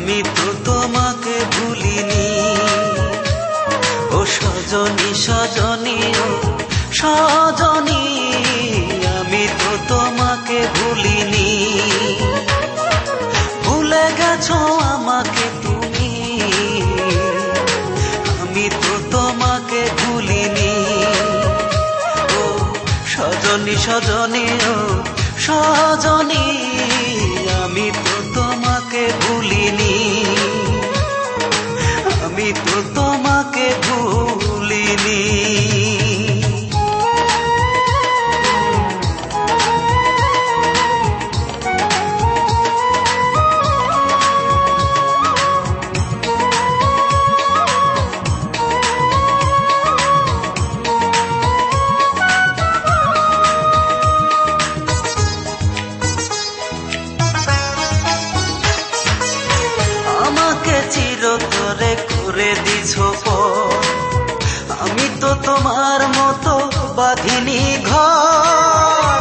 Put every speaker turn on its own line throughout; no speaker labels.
আমি তো তোমাকে ভুলিনি। ও সজনী সজনী ও সজনী, আমি তো তোমাকে ভুলিনি। ভুলে গেছো আমাকে তুমি, আমি তো তোমাকে ভুলিনি। ও সজনী সজনী ও সজনী, আমি তো তোমাকে ভুলিনি। আমি তো তোমাকে ভুলিনি। আমাকে চিরতরে করে দিছো পর, আমি তো তোমার মতো বাঁধিনি ঘর।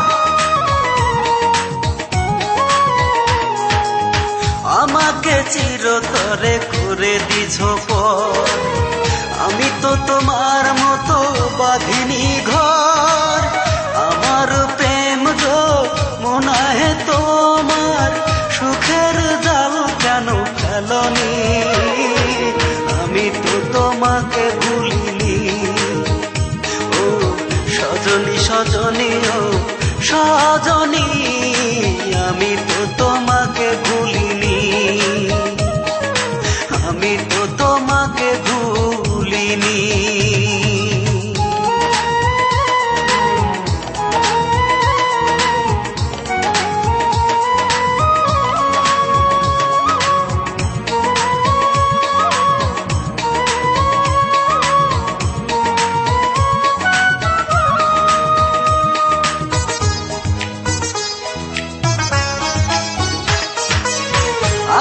আমাকে চিরতরে করে দিছো পর, আমি তো তোমার মতো বাঁধিনি ঘর। আমার প্রেম যো মনাহে তোমার, সুখের জাল কেন ফেলনি? আমি তো তোমাকে ভুলিনি। ও সজনী সজনী ও সজনী, আমি তো তোমাকে ভুলিনি। আমি তো তোমাকে ভুলিনি।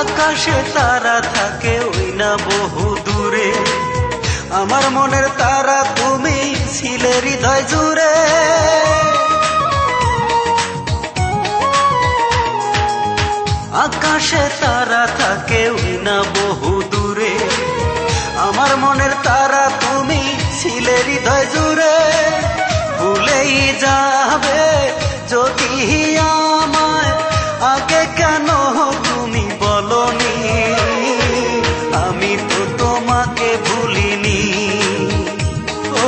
আকাশে তারা থাকে ওই না বহু দূরে, আমার মনের তারা তুমি ছিলে হৃদয় জুড়ে। আকাশে তারা থাকে ওই না বহু দূরে, আমার মনের তারা তুমি ছিলে হৃদয় জুড়ে। ভুলেই যাবে যদি আমায়, আগে কেন তুমি বলনি? আমি তো তোমাকে ভুলিনি। ও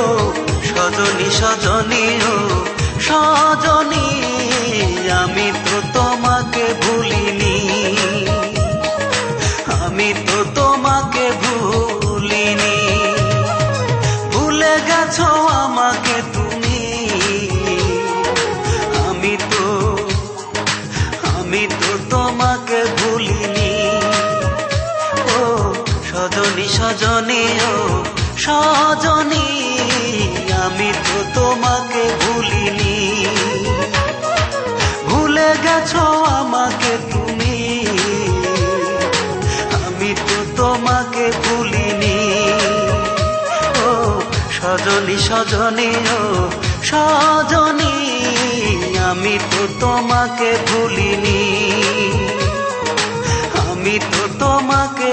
সজনী সজনী ও সজনী, আমি তো তোমাকে ভুলিনি। আমি তো তোমাকে ভুলিনি। ভুলে গেছো আমাকে তুমি, আমি তো তোমাকে ভুলিনি। ও সজনী সজনী ও সজনী, আমি তো তোমাকে ভুলিনি। ভুলে গেছো আমাকে তুমি, আমি তো তোমাকে ভুলিনি। ও সজনী সজনী ও সজনী, আমি তো তোমাকে ভুলিনি। আমি তো তোমাকে